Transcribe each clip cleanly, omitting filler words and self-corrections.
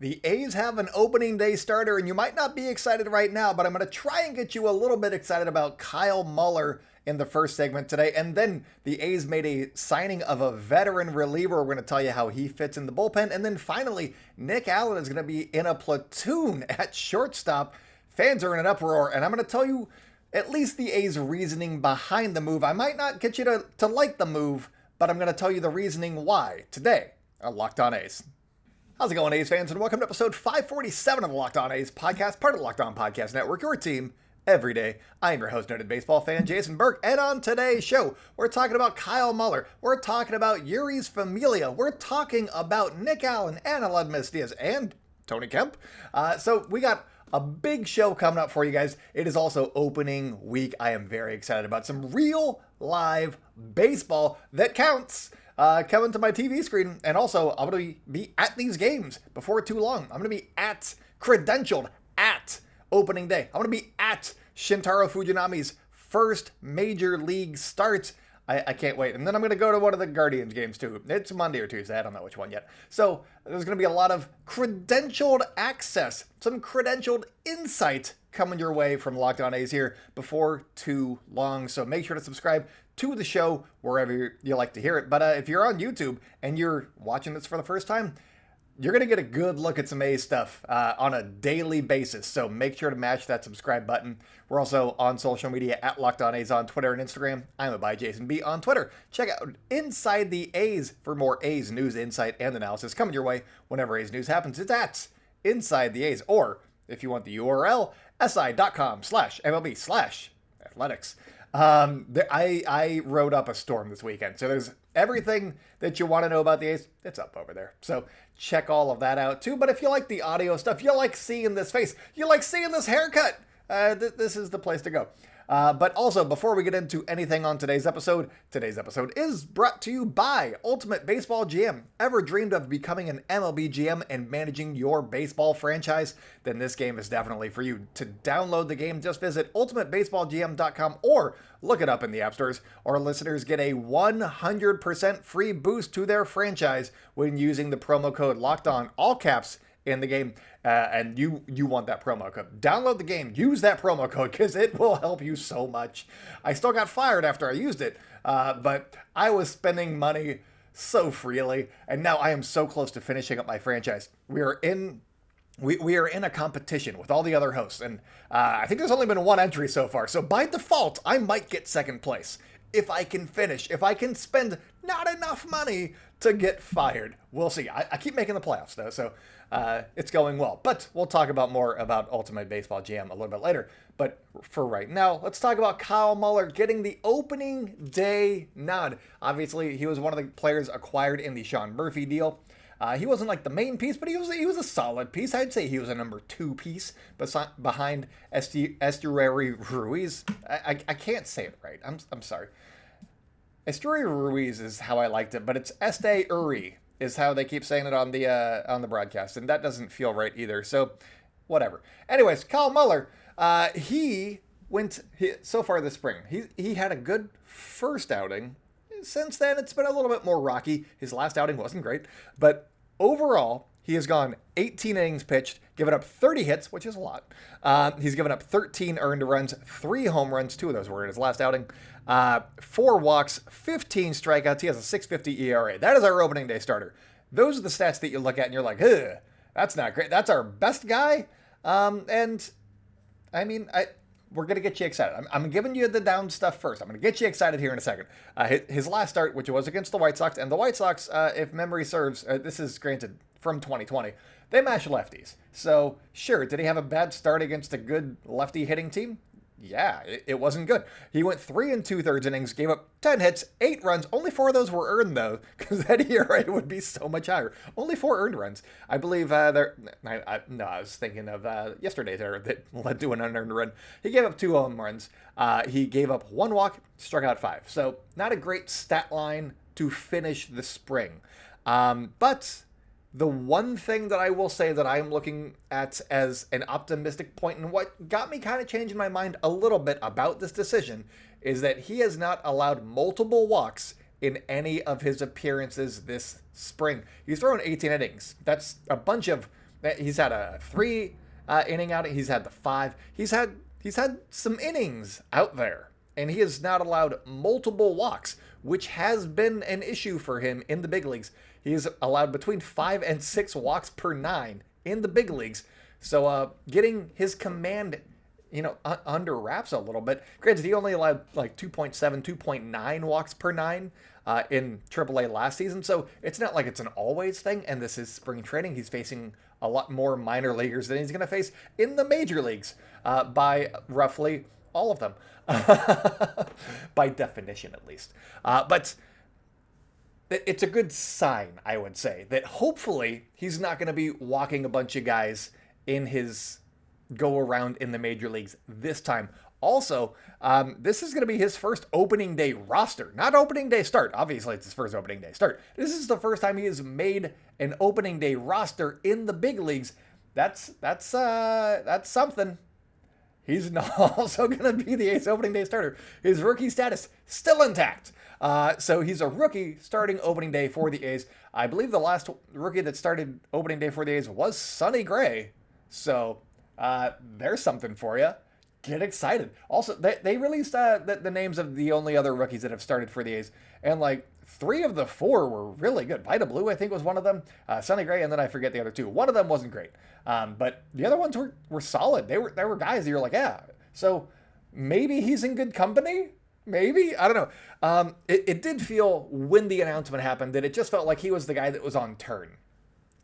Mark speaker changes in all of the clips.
Speaker 1: The A's have an opening day starter, and you might not be excited right now, but I'm going to try and get you a little bit excited about Kyle Muller in the first segment today. And then the A's made a signing of a veteran reliever. We're going to tell you how he fits in the bullpen. And then finally, Nick Allen is going to be in a platoon at shortstop. Fans are in an uproar, and I'm going to tell you at least the A's reasoning behind the move. I might not get you to like the move, but I'm going to tell you the reasoning why today on Locked On A's. How's it going, A's fans? And welcome to episode 547 of the Locked On A's podcast, part of the Locked On Podcast Network, your team every day. I am your host, noted baseball fan Jason Burke, and on today's show, we're talking about Kyle Muller, we're talking about Jeurys Familia, we're talking about Nick Allen and Aledmys Díaz and Tony Kemp. So we got a big show coming up for you guys. It is also opening week. I am very excited about some real live baseball that counts coming to my TV screen. And also, I'm going to be at these games before too long. I'm going to be credentialed at opening day. I'm going to be at Shintaro Fujinami's first major league start. I can't wait. And then I'm going to go to one of the Guardians games too. It's Monday or Tuesday. I don't know which one yet. So there's going to be a lot of credentialed access, some credentialed insight coming your way from Locked On A's here before too long. So make sure to subscribe to the show wherever you like to hear it. But if you're on YouTube and you're watching this for the first time, you're going to get a good look at some A's stuff on a daily basis. So make sure to mash that subscribe button. We're also on social media at Locked On A's on Twitter and Instagram. I'm by Jason B on Twitter. Check out Inside the A's for more A's news, insight, and analysis coming your way whenever A's news happens. It's at Inside the A's, or if you want the URL, si.com/MLB/athletics. I rode up a storm this weekend, so there's everything that you want to know about the A's. It's up over there, so check all of that out too. But if you like the audio stuff, you like seeing this face, you like seeing this haircut, this is the place to go. But also, before we get into anything on today's episode is brought to you by Ultimate Baseball GM. Ever dreamed of becoming an MLB GM and managing your baseball franchise? Then this game is definitely for you. To download the game, just visit ultimatebaseballgm.com or look it up in the app stores. Our listeners get a 100% free boost to their franchise when using the promo code LOCKEDON, all caps, in the game, and you want that promo code. Download the game, use that promo code, because it will help you so much. I still got fired after I used it, but I was spending money so freely, and now I am so close to finishing up my franchise. We are in a competition with all the other hosts, and I think there's only been one entry so far, so by default, I might get second place. If I can finish, if I can spend not enough money to get fired. We'll see. I keep making the playoffs, though, so it's going well. But we'll talk about more about Ultimate Baseball GM a little bit later. But for right now, let's talk about Kyle Muller getting the opening day nod. Obviously, he was one of the players acquired in the Sean Murphy deal. He wasn't like the main piece, but he was a solid piece. I'd say he was a number 2 piece behind Jeurys Ruiz. I can't say it right. I'm sorry. Jeurys Ruiz is how I liked it, but it's Uri is how they keep saying it on the broadcast, and that doesn't feel right either. So, whatever. Anyways, Kyle Muller, so far this spring. He had a good first outing. Since then, it's been a little bit more rocky. His last outing wasn't great, but overall, he has gone 18 innings pitched, given up 30 hits, which is a lot. He's given up 13 earned runs, 3 home runs, 2 of those were in his last outing, 4 walks, 15 strikeouts. He has a 6.50 ERA. That is our opening day starter. Those are the stats that you look at and you're like, ugh, that's not great. That's our best guy. And I mean, we're going to get you excited. I'm giving you the down stuff first. I'm going to get you excited here in a second. His last start, which was against the White Sox, and the White Sox, if memory serves, this is granted from 2020, they mash lefties. So, sure, did he have a bad start against a good lefty hitting team? Yeah, it wasn't good. He went 3 2/3 innings, gave up 10 hits, 8 runs. Only 4 of those were earned, though, because that ERA would be so much higher. Only 4 earned runs. I believe I was thinking of yesterday's error that led to an unearned run. He gave up 2 home runs. He gave up 1 walk, struck out 5. So not a great stat line to finish the spring. But the one thing that I will say that I'm looking at as an optimistic point, and what got me kind of changing my mind a little bit about this decision, is that he has not allowed multiple walks in any of his appearances this spring. He's thrown 18 innings. That's a bunch of He's had a 3 inning outing. He's had the 5. He's had some innings out there, and he has not allowed multiple walks, which has been an issue for him in the big leagues. He's allowed between 5 and 6 walks per 9 in the big leagues. So getting his command, under wraps a little bit. Granted, he only allowed like 2.7, 2.9 walks per 9 in AAA last season. So it's not like it's an always thing. And this is spring training. He's facing a lot more minor leaguers than he's going to face in the major leagues by roughly all of them, by definition at least. But it's a good sign, I would say, that hopefully he's not going to be walking a bunch of guys in his go around in the major leagues this time. Also, this is going to be his first opening day roster, not opening day start. Obviously, it's his first opening day start. This is the first time he has made an opening day roster in the big leagues. That's something. He's also going to be the A's opening day starter. His rookie status still intact. So he's a rookie starting opening day for the A's. I believe the last rookie that started opening day for the A's was Sonny Gray. So there's something for you. Get excited. Also, they released the names of the only other rookies that have started for the A's. And like 3 of the 4 were really good. Vita Blue, I think, was one of them. Sonny Gray, and then I forget the other 2. One of them wasn't great. But the other ones were solid. They were guys that you're like, yeah. So maybe he's in good company? Maybe? I don't know. It did feel when the announcement happened that it just felt like he was the guy that was on turn.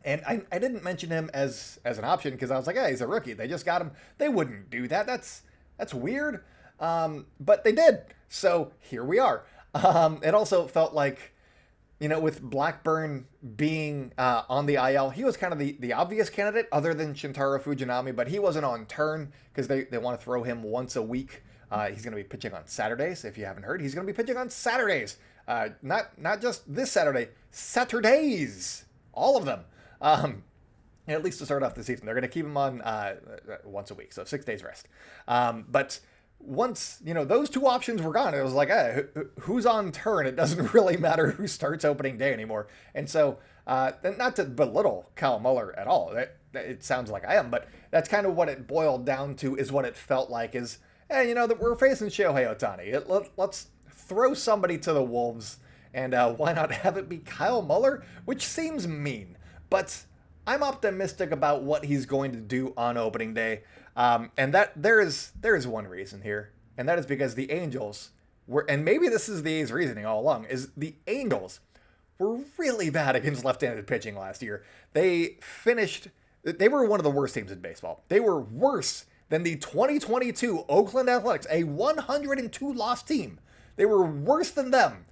Speaker 1: And I didn't mention him as an option because I was like, yeah, he's a rookie. They just got him. They wouldn't do that. That's weird. But they did. So here we are. It also felt like, with Blackburn being on the IL, he was kind of the obvious candidate other than Shintaro Fujinami, but he wasn't on turn because they want to throw him once a week. He's going to be pitching on Saturdays. If you haven't heard, he's going to be pitching on Saturdays. Not just this Saturday, Saturdays. All of them. At least to start off the season. They're going to keep him on once a week, so 6 days rest. But once, those 2 options were gone, it was like, who's on turn? It doesn't really matter who starts opening day anymore. And so, not to belittle Kyle Muller at all. It sounds like I am, but that's kind of what it boiled down to, is what it felt like is, that we're facing Shohei Ohtani. Let's throw somebody to the wolves, and why not have it be Kyle Muller? Which seems mean, but I'm optimistic about what he's going to do on opening day. And that there is one reason here, and that is because the Angels were, and maybe this is the A's reasoning all along, is the Angels were really bad against left-handed pitching last year. They were one of the worst teams in baseball. They were worse than the 2022 Oakland Athletics, a 102 loss team. They were worse than them,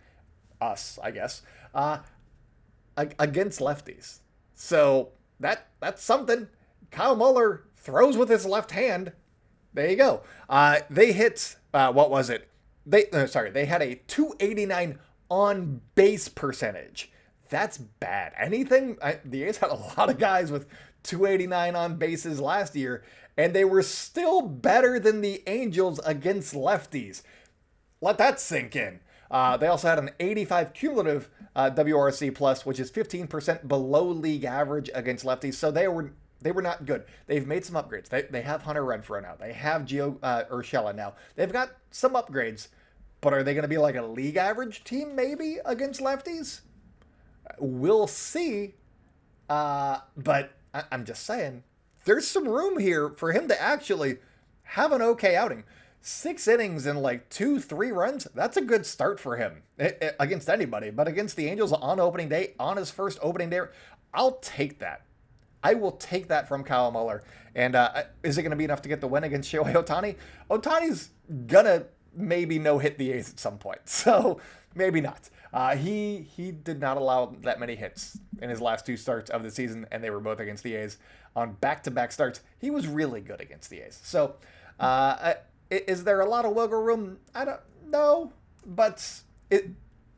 Speaker 1: us, I guess, against lefties. So that's something. Kyle Muller throws with his left hand. There you go. They hit, what was it? They had a 289 on base percentage. That's bad. The A's had a lot of guys with 289 on bases last year, and they were still better than the Angels against lefties. Let that sink in. They also had an 85 cumulative WRC plus, which is 15% below league average against lefties. So they were not good. They've made some upgrades. They have Hunter Renfroe now. They have Gio Urshela now. They've got some upgrades, but are they going to be like a league average team maybe against lefties? We'll see. But I'm just saying, there's some room here for him to actually have an okay outing. 6 innings and like 2-3 runs, that's a good start for him against anybody. But against the Angels on opening day, on his first opening day, I'll take that. I will take that from Kyle Muller. And is it going to be enough to get the win against Shohei Ohtani? Ohtani's going to maybe no-hit the A's at some point. So maybe not. He did not allow that many hits in his last 2 starts of the season, and they were both against the A's on back-to-back starts. He was really good against the A's. So is there a lot of wiggle room? I don't know. But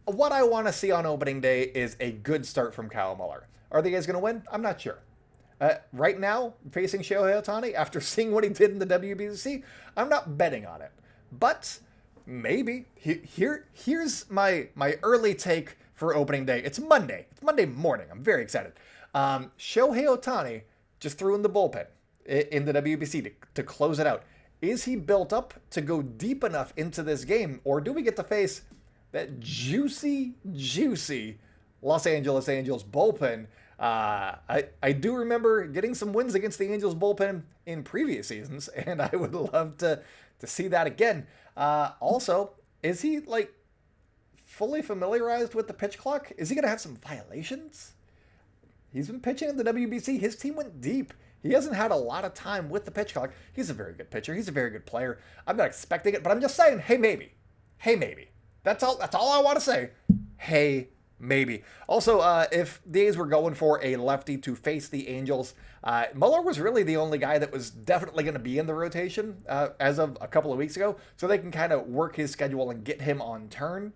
Speaker 1: what I want to see on opening day is a good start from Kyle Muller. Are the A's going to win? I'm not sure. Right now, facing Shohei Ohtani, after seeing what he did in the WBC, I'm not betting on it. But maybe. Here's my early take for opening day. It's Monday. It's Monday morning. I'm very excited. Shohei Ohtani just threw in the bullpen in the WBC to close it out. Is he built up to go deep enough into this game, or do we get to face that juicy Los Angeles Angels bullpen? I do remember getting some wins against the Angels bullpen in previous seasons, and I would love to see that again. Also, is he like fully familiarized with the pitch clock? Is he going to have some violations? He's been pitching in the WBC. His team went deep. He hasn't had a lot of time with the pitch clock. He's a very good pitcher. He's a very good player. I'm not expecting it, but I'm just saying, hey, maybe. Hey, maybe. That's all I want to say. Hey, maybe. Also, if the A's were going for a lefty to face the Angels, Muller was really the only guy that was definitely going to be in the rotation as of a couple of weeks ago, so they can kind of work his schedule and get him on turn.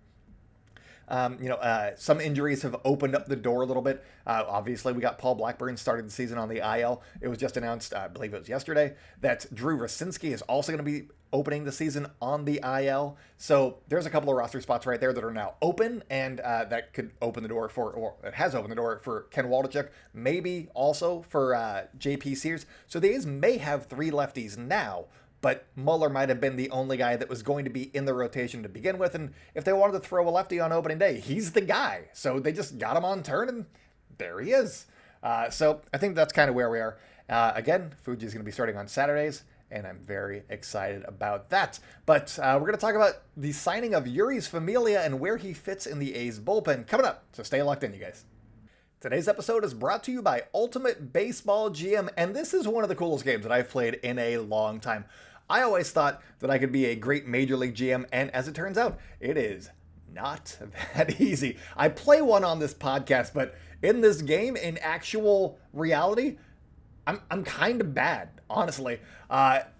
Speaker 1: Some injuries have opened up the door a little bit. Obviously, we got Paul Blackburn started the season on the IL. It was just announced, I believe it was yesterday, that Drew Rosinski is also going to be opening the season on the IL. So there's a couple of roster spots right there that are now open, and that could open the door or it has opened the door for Ken Waldichuk, maybe also for JP Sears. So the A's may have 3 lefties now, but Muller might have been the only guy that was going to be in the rotation to begin with. And if they wanted to throw a lefty on opening day, he's the guy. So they just got him on turn, and there he is. So I think that's kind of where we are. Again, Fuji's going to be starting on Saturdays, and I'm very excited about that. But we're going to talk about the signing of Jeurys Familia and where he fits in the A's bullpen coming up. So stay locked in, you guys. Today's episode is brought to you by Ultimate Baseball GM, and this is one of the coolest games that I've played in a long time. I always thought that I could be a great Major League GM, and as it turns out, it is not that easy. I play one on this podcast, but in this game, in actual reality, I'm kind of bad, honestly.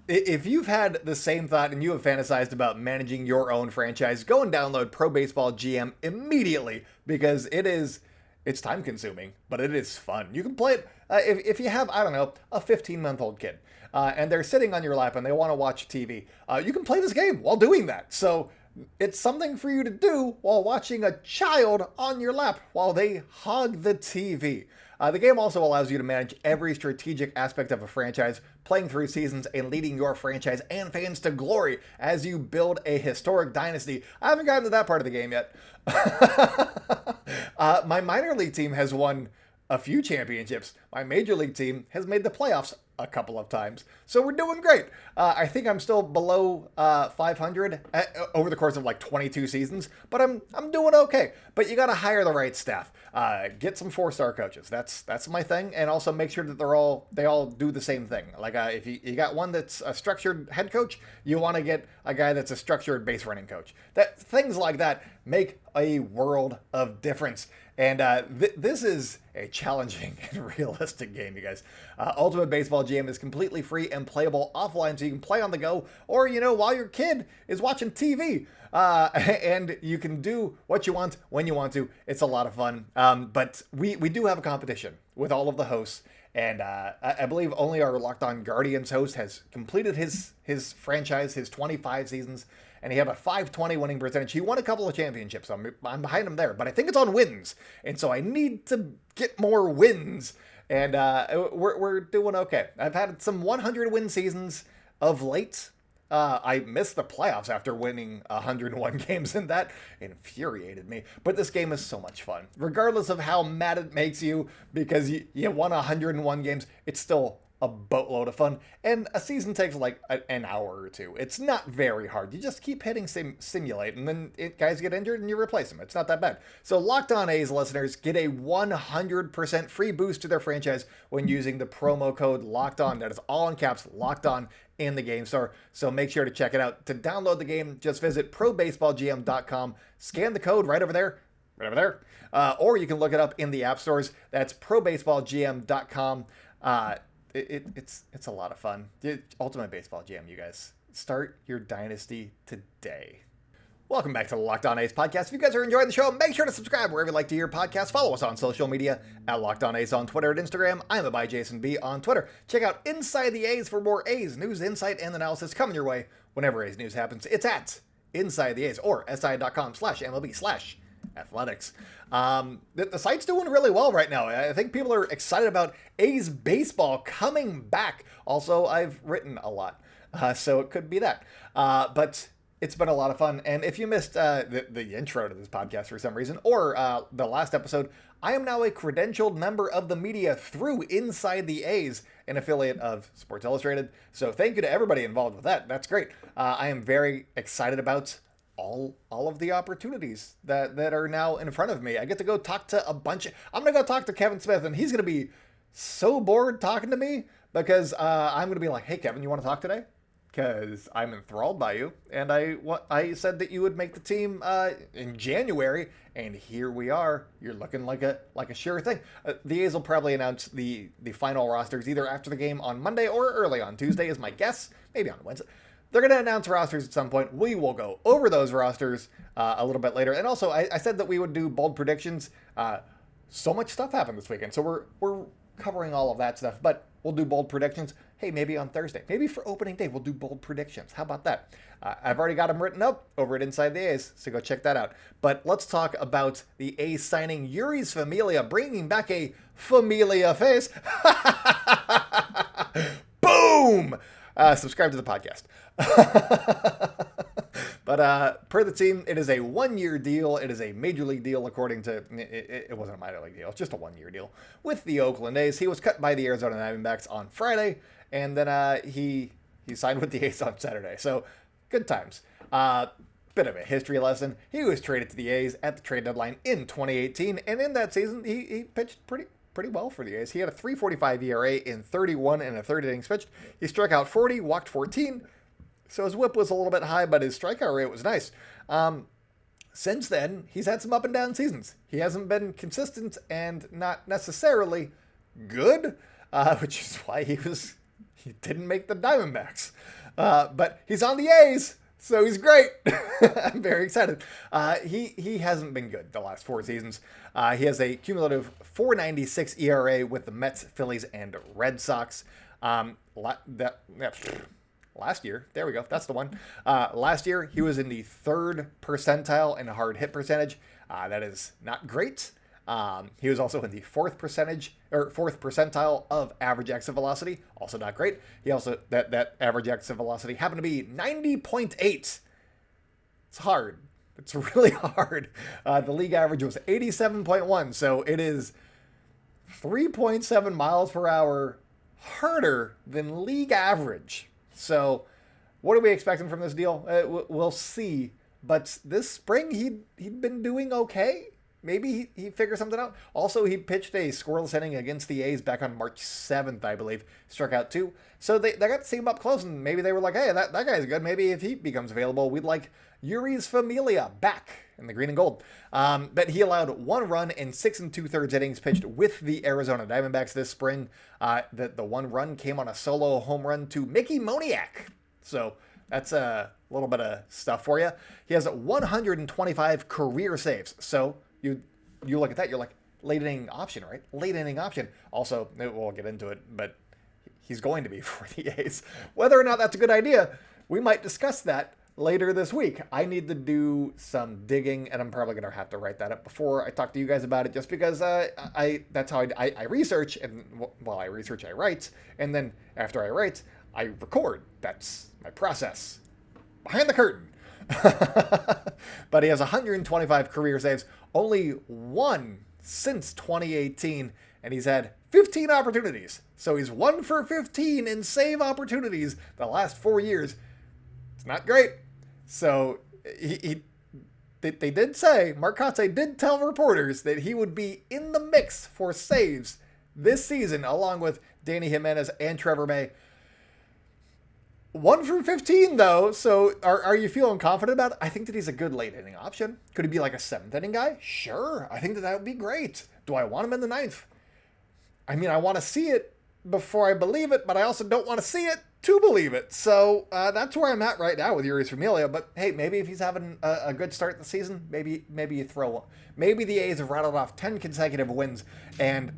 Speaker 1: If you've had the same thought and you have fantasized about managing your own franchise, go and download Pro Baseball GM immediately, because it's time consuming, but it is fun. You can play it if you have, I don't know, a 15-month-old kid, and they're sitting on your lap and they want to watch TV. You can play this game while doing that. So it's something for you to do while watching a child on your lap while they hog the TV. The game also allows you to manage every strategic aspect of a franchise, playing through seasons and leading your franchise and fans to glory as you build a historic dynasty. I haven't gotten to that part of the game yet. My minor league team has won a few championships. My major league team has made the playoffs a couple of times. So we're doing great. I think I'm still below 500 over the course of like 22 seasons, but I'm doing okay. But you got to hire the right staff. Get some 4-star coaches. That's my thing. And also make sure that they all do the same thing. Like if you got one that's a structured head coach, you want to get a guy that's a structured base running coach. Things like that make a world of difference. And this is a challenging and realistic game, you guys. Ultimate Baseball GM is completely free and playable offline, so you can play on the go or, while your kid is watching TV. And you can do what you want when you want to. It's a lot of fun. But we do have a competition with all of the hosts. And I believe only our Locked On Guardians host has completed his franchise, his 25 seasons. And he had a .520 winning percentage. He won a couple of championships. I'm behind him there, but I think it's on wins. And so I need to get more wins. And we're doing okay. I've had some 100-win seasons of late. I missed the playoffs after winning 101 games, and that infuriated me. But this game is so much fun. Regardless of how mad it makes you because you won 101 games, it's still a boatload of fun, and a season takes like an hour or two. It's not very hard. You just keep hitting simulate, and then guys get injured and you replace them. It's not that bad. So Locked On A's listeners get a 100% free boost to their franchise when using the promo code Locked On. That is all in caps, Locked On, in the game store. So make sure to check it out. To download the game, just visit probaseballgm.com, scan the code right over there, or you can look it up in the app stores. That's probaseballgm.com. It's a lot of fun. Ultimate Baseball GM, you guys. Start your dynasty today. Welcome back to the Locked On A's podcast. If you guys are enjoying the show, make sure to subscribe wherever you like to hear podcasts. Follow us on social media at Locked On A's on Twitter and Instagram. I'm by Jason B on Twitter. Check out Inside the A's for more A's news, insight, and analysis coming your way whenever A's news happens. It's at Inside the A's or si.com/MLB/ Athletics. The site's doing really well right now. I think people are excited about A's baseball coming back. Also, I've written a lot, so it could be that. But it's been a lot of fun. And if you missed the intro to this podcast for some reason, or the last episode, I am now a credentialed member of the media through Inside the A's, an affiliate of Sports Illustrated. So thank you to everybody involved with that. That's great. I am very excited about all of the opportunities that are now in front of me. I get to go talk to I'm going to go talk to Kevin Smith, and he's going to be so bored talking to me because I'm going to be like, hey, Kevin, you want to talk today? Because I'm enthralled by you, and I said that you would make the team in January, and here we are. You're looking like a sure thing. The A's will probably announce the final rosters either after the game on Monday or early on Tuesday, is my guess. Maybe on Wednesday. They're going to announce rosters at some point. We will go over those rosters a little bit later. And also, I said that we would do bold predictions. So much stuff happened this weekend, so we're covering all of that stuff, but we'll do bold predictions. Hey, maybe on Thursday. Maybe for opening day, we'll do bold predictions. How about that? I've already got them written up over at Inside the A's, so go check that out. But let's talk about the A's signing Jeurys Familia, bringing back a Familia face. Boom! Subscribe to the podcast. But per the team, it is a 1-year deal. It is a major league deal, according to... It wasn't a minor league deal. It's just a 1-year deal with the Oakland A's. He was cut by the Arizona Diamondbacks on Friday, and then he signed with the A's on Saturday. So, good times. Bit of a history lesson. He was traded to the A's at the trade deadline in 2018, and in that season, he pitched pretty well for the A's. He had a 3.45 ERA in 31 and a third innings pitched. He struck out 40, walked 14. So his whip was a little bit high, but his strikeout rate was nice. Since then, he's had some up and down seasons. He hasn't been consistent and not necessarily good, which is why he didn't make the Diamondbacks. But he's on the A's, so he's great. I'm very excited. He hasn't been good the last 4 seasons. He has a cumulative 4.96 ERA with the Mets, Phillies, and Red Sox. Last year, there we go, that's the one. Last year, he was in the 3rd percentile in hard hit percentage. That is not great. He was also in the 4th percentile of average exit velocity, also not great. He also, that average exit velocity happened to be 90.8. It's hard. It's really hard. The league average was 87.1, so it is 3.7 miles per hour harder than league average. So, what are we expecting from this deal? We'll see. But this spring, he'd been doing okay. Maybe he figured something out. Also, he pitched a scoreless inning against the A's back on March 7th, I believe. Struck out 2. So they got to see him up close, and maybe they were like, hey, that guy's good. Maybe if he becomes available, we'd like Jeurys Familia back in the green and gold. But he allowed 1 run in 6 2/3 innings pitched with the Arizona Diamondbacks this spring. The 1 run came on a solo home run to Mickey Moniak. So that's a little bit of stuff for you. He has 125 career saves. So you look at that, you're like, late inning option, right? Late inning option. Also, we'll get into it, but he's going to be for the A's. Whether or not that's a good idea, we might discuss that later this week. I need to do some digging, and I'm probably going to have to write that up before I talk to you guys about it, just because that's how I research, and while I research, I write, and then after I write, I record. That's my process. Behind the curtain. But he has 125 career saves, only 1 since 2018, and he's had 15 opportunities. So he's 1 for 15 in save opportunities the last 4 years. It's not great. So they did say, Mark Kotsay did tell reporters that he would be in the mix for saves this season, along with Danny Jimenez and Trevor May. 1 for 15, though, so are you feeling confident about it? I think that he's a good late inning option. Could he be like a 7th inning guy? Sure, I think that would be great. Do I want him in the 9th? I mean, I want to see it before I believe it, but I also don't want to see it to believe it. So that's where I'm at right now with Jeurys Familia. But hey, maybe if he's having a good start to the season, maybe you throw one. Maybe the A's have rattled off 10 consecutive wins, and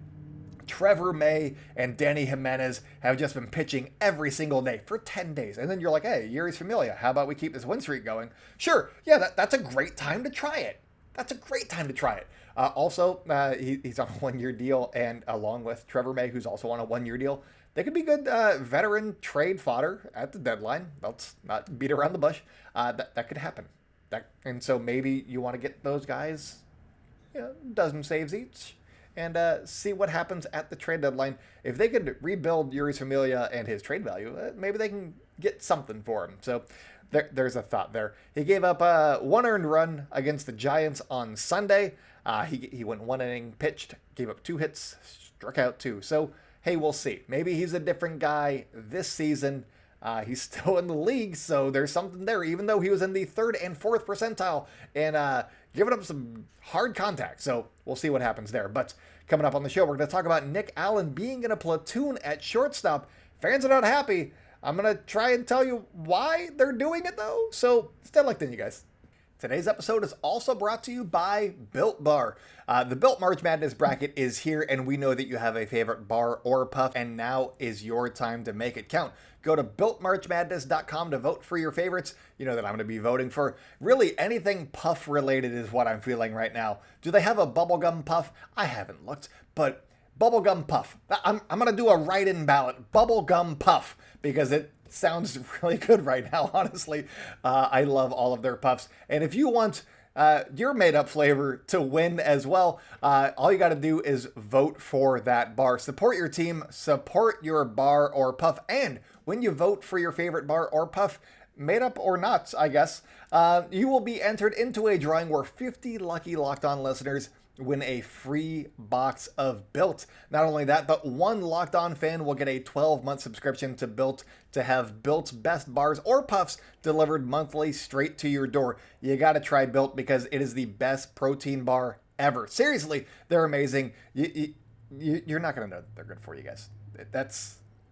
Speaker 1: Trevor May and Danny Jimenez have just been pitching every single day for 10 days. And then you're like, hey, Jeurys Familia, how about we keep this win streak going? Sure, yeah, that's a great time to try it. that's a great time to try it. Also, he's on a 1-year deal, and along with Trevor May, who's also on a 1-year deal, they could be good veteran trade fodder at the deadline. Let's not beat around the bush. That could happen. And so maybe you want to get those guys, dozen saves each, and see what happens at the trade deadline. If they could rebuild Jeurys Familia and his trade value, maybe they can get something for him. So there's a thought there. He gave up 1 earned run against the Giants on Sunday. He went 1 inning pitched, gave up 2 hits, struck out 2. So, hey, we'll see. Maybe he's a different guy this season. He's still in the league, so there's something there, even though he was in the 3rd and 4th percentile and giving up some hard contact. So we'll see what happens there. But coming up on the show, we're going to talk about Nick Allen being in a platoon at shortstop. Fans are not happy. I'm going to try and tell you why they're doing it, though. So stay locked in, you guys. Today's episode is also brought to you by Built Bar. The Built March Madness bracket is here, and we know that you have a favorite bar or puff, and now is your time to make it count. Go to BuiltMarchMadness.com to vote for your favorites. You know that I'm going to be voting for really anything puff related is what I'm feeling right now. Do they have a bubblegum puff? I haven't looked, but bubblegum puff. I'm going to do a write-in ballot. Bubblegum puff, because it sounds really good right now, honestly. I love all of their puffs. And if you want your made-up flavor to win as well, all you got to do is vote for that bar. Support your team, support your bar or puff. And when you vote for your favorite bar or puff, made up or not, I guess, you will be entered into a drawing where 50 lucky Locked On listeners win a free box of Built. Not only that, but one Locked On fan will get a 12-month subscription to Built to have Built's best bars or puffs delivered monthly straight to your door. You got to try Built because it is the best protein bar ever. Seriously, they're amazing. You're not going to know they're good for you guys.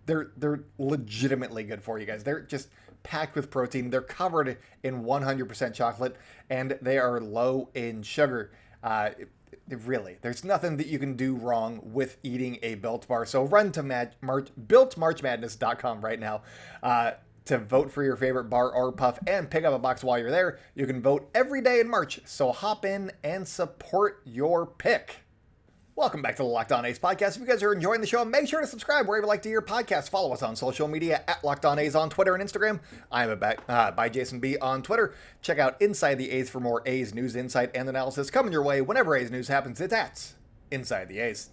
Speaker 1: They're legitimately good for you guys. They're just packed with protein. They're covered in 100% chocolate, and they are low in sugar. Really, there's nothing that you can do wrong with eating a Built bar. So run to BuiltMarchMadness.com right now to vote for your favorite bar or puff and pick up a box while you're there. You can vote every day in March, so hop in and support your pick. Welcome back to the Locked On A's podcast. If you guys are enjoying the show, make sure to subscribe wherever you like to hear podcasts. Follow us on social media at Locked On A's on Twitter and Instagram. I am by Jason B on Twitter. Check out Inside the A's for more A's news, insight, and analysis coming your way whenever A's news happens. It's at Inside the A's.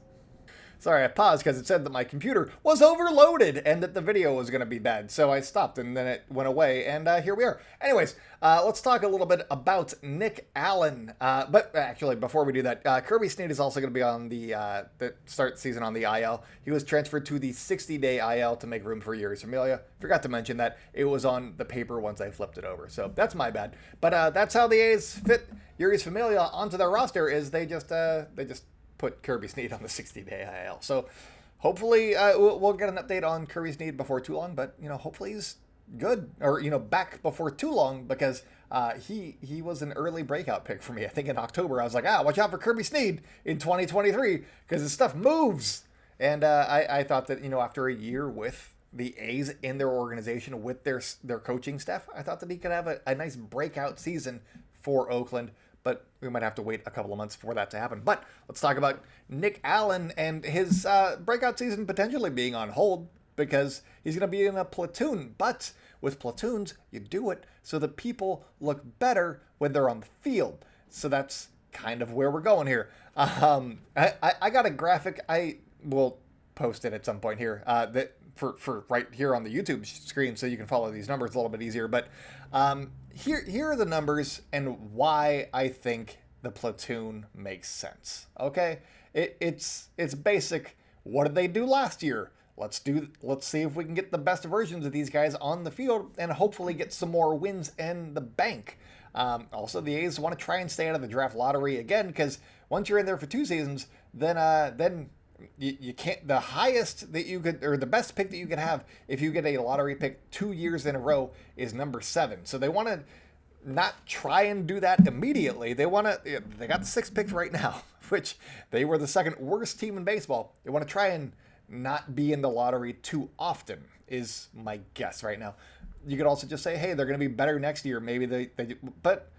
Speaker 1: Sorry, I paused because it said that my computer was overloaded and that the video was going to be bad. So I stopped and then it went away, and here we are. Anyways, let's talk a little bit about Nick Allen. But actually, before we do that, Kirby Snead is also going to be on the start season on the IL. He was transferred to the 60-day IL to make room for Jeurys Familia. Forgot to mention that it was on the paper once I flipped it over. So that's my bad. But that's how the A's fit Jeurys Familia onto their roster. Is they just put Kirby Snead on the 60-day IL. So hopefully we'll get an update on Kirby Snead before too long, but hopefully he's good, or back before too long, because he was an early breakout pick for me. I think in October I was like, watch out for Kirby Snead in 2023 because his stuff moves. And I thought that after a year with the A's in their organization with their coaching staff, I thought that he could have a nice breakout season for Oakland. But we might have to wait a couple of months for that to happen. But let's talk about Nick Allen and his breakout season potentially being on hold because he's going to be in a platoon. But with platoons, you do it so that people look better when they're on the field. So that's kind of where we're going here. I got a graphic. I will post it at some point here that for right here on the YouTube screen so you can follow these numbers a little bit easier. But here are the numbers and why I think the platoon makes sense. Okay, it's basic. What did they do last year? Let's see if we can get the best versions of these guys on the field and hopefully get some more wins in the bank. Also, the A's want to try and stay out of the draft lottery again because once you're in there for 2 seasons, then you can't. The highest that you could, or the best pick that you could have if you get a lottery pick 2 years in a row is number 7. So they want to not try and do that immediately. They got the 6th pick right now, which they were the 2nd worst team in baseball. They want to try and not be in the lottery too often is my guess right now. You could also just say, hey, they're going to be better next year. Maybe they but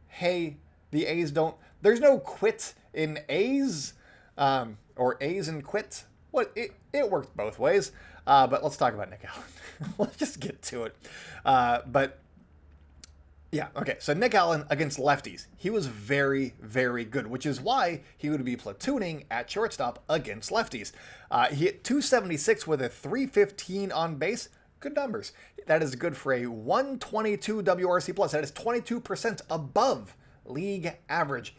Speaker 1: hey, the A's don't. There's no quit in A's, or A's and quit. What it works both ways. But let's talk about Nick Allen. Let's just get to it. But yeah, okay. So Nick Allen against lefties, he was very, very good, which is why he would be platooning at shortstop against lefties. He hit 276 with a 315 on base. Good numbers. That is good for a 122 WRC plus. That is 22% above league average.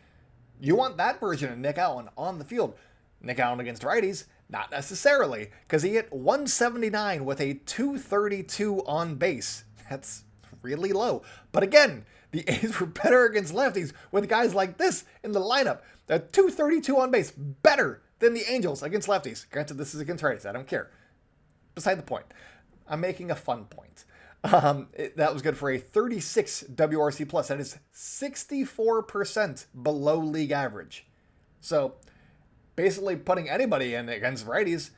Speaker 1: You want that version of Nick Allen on the field. Nick Allen against righties, not necessarily, because he hit 179 with a 232 on base. That's really low. But again, the A's were better against lefties with guys like this in the lineup. The 232 on base, better than the Angels against lefties. Granted, this is against righties. I don't care. Beside the point. I'm making a fun point. That was good for a 36 WRC plus. That is 64% below league average. So basically putting anybody in against righties,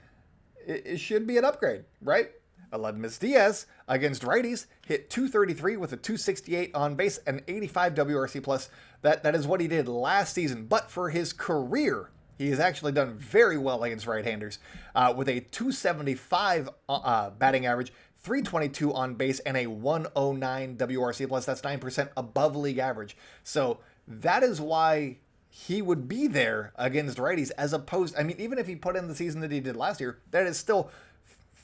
Speaker 1: it should be an upgrade, right? Aledmys Díaz against righties hit 233 with a 268 on base and 85 WRC plus. That is what he did last season. But for his career, he has actually done very well against right-handers with a 275 batting average, 322 on base, and a 109 WRC plus. That's 9% above league average. So that is why he would be there against righties as opposed, I mean, even if he put in the season that he did last year, that is still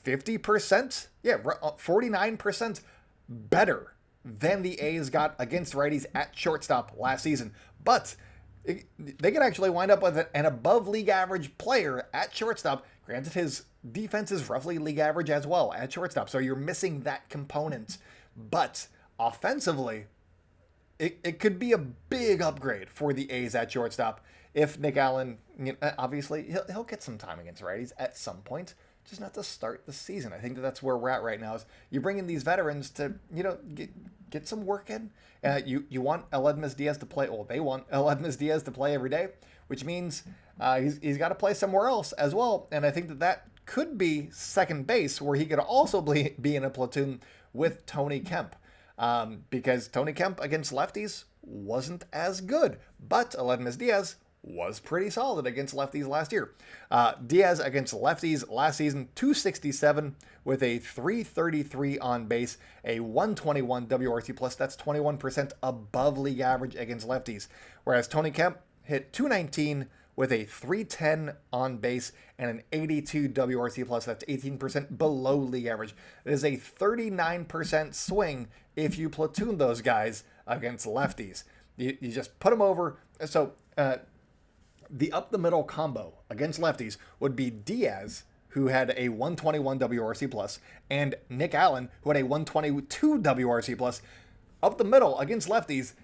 Speaker 1: 50%, 49% better than the A's got against righties at shortstop last season. But they could actually wind up with an above league average player at shortstop. Granted, his defense is roughly league average as well at shortstop, so you're missing that component. But offensively, it could be a big upgrade for the A's at shortstop if Nick Allen, obviously, he'll get some time against righties at some point, just not to start the season. I think that's where we're at right now. Is you bring in these veterans to get some work in. You want Aledmys Díaz to play. Well, they want Aledmys Díaz to play every day, which means he's got to play somewhere else as well. And I think that could be second base, where he could also be in a platoon with Tony Kemp. Because Tony Kemp against lefties wasn't as good, but Aledmys Díaz was pretty solid against lefties last year. Díaz against lefties last season, 267 with a 333 on base, a 121 WRC plus. That's 21% above league average against lefties. Whereas Tony Kemp hit 219 with a 310 on base and an 82 WRC plus. That's 18% below league average. It is a 39% swing if you platoon those guys against lefties. You just put them over. So the up the middle combo against lefties would be Díaz, who had a 121 WRC plus, and Nick Allen, who had a 122 WRC plus. Up the middle against lefties,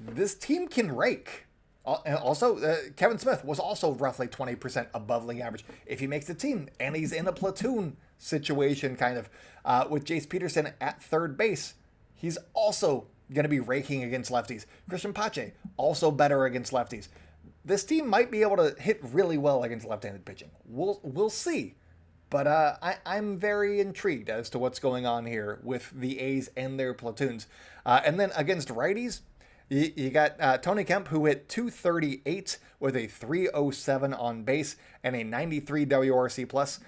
Speaker 1: this team can rake. Also, Kevin Smith was also roughly 20% above league average if he makes the team, and he's in a platoon situation kind of with Jace Peterson at third base. He's also going to be raking against lefties. Christian Pache, also better against lefties. This team might be able to hit really well against left-handed pitching. We'll see. But I'm very intrigued as to what's going on here with the A's and their platoons. And then against righties, you got Tony Kemp, who hit 238 with a 307 on base and a 93 WRC plus.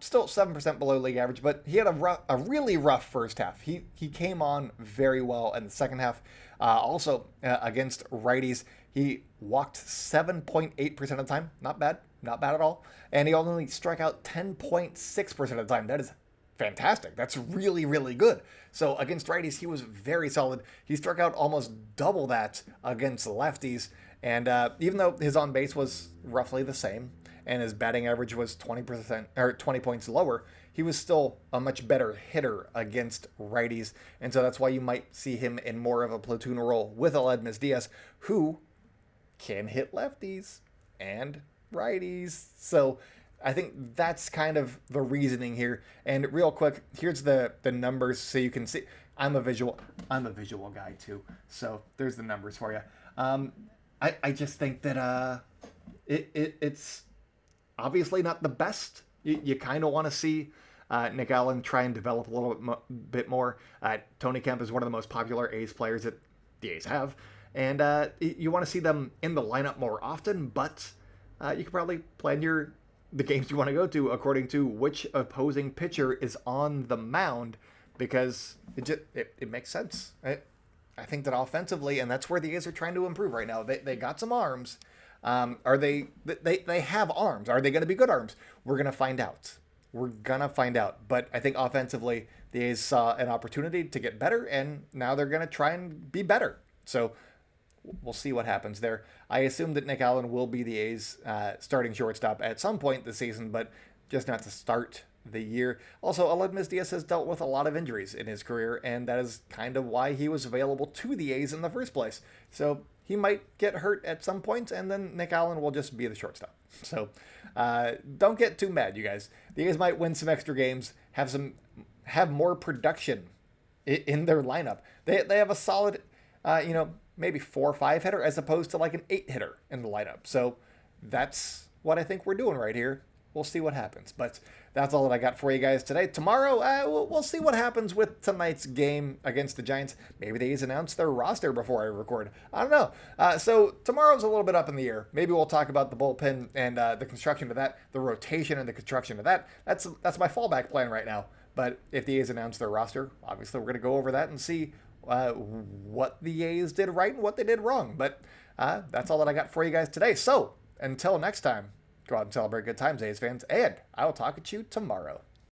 Speaker 1: Still 7% below league average, but he had a really rough first half. He came on very well in the second half. Also, against righties, he walked 7.8% of the time. Not bad at all. And he only struck out 10.6% of the time. That is fantastic. That's really, really good. So against righties, he was very solid. He struck out almost double that against lefties. And even though his on base was roughly the same and his batting average was 20% or 20 points lower, he was still a much better hitter against righties. And so that's why you might see him in more of a platoon role with Aledmys Díaz, who can hit lefties and righties. So I think that's kind of the reasoning here. And real quick, here's the numbers so you can see. I'm a visual guy too, so there's the numbers for you. I just think that it's obviously not the best. You kind of want to see Nick Allen try and develop a little bit more. Tony Kemp is one of the most popular A's players that the A's have. And you want to see them in the lineup more often, but you can probably plan the games you want to go to according to which opposing pitcher is on the mound, because it makes sense. I think that offensively, and that's where the A's are trying to improve right now. They got some arms. They have arms? Are they going to be good arms? We're going to find out. But I think offensively, the A's saw an opportunity to get better, and now they're going to try and be better. So we'll see what happens there. I assume that Nick Allen will be the A's starting shortstop at some point this season, but just not to start the year. Also, Aledmys Díaz has dealt with a lot of injuries in his career, and that is kind of why he was available to the A's in the first place. So he might get hurt at some point, and then Nick Allen will just be the shortstop. So don't get too mad, you guys. The A's might win some extra games, have more production in their lineup. They have a solid, maybe 4 or 5 hitter as opposed to like an 8 hitter in the lineup. So that's what I think we're doing right here. We'll see what happens. But that's all that I got for you guys today. Tomorrow, we'll see what happens with tonight's game against the Giants. Maybe they announce their roster before I record. I don't know. So tomorrow's a little bit up in the air. Maybe we'll talk about the bullpen and the construction of that, the rotation and the construction of that. That's my fallback plan right now. But if the A's announce their roster, obviously we're going to go over that and see what the A's did right and what they did wrong. But that's all that I got for you guys today. So until next time, go out and celebrate good times, A's fans, and I will talk at you tomorrow.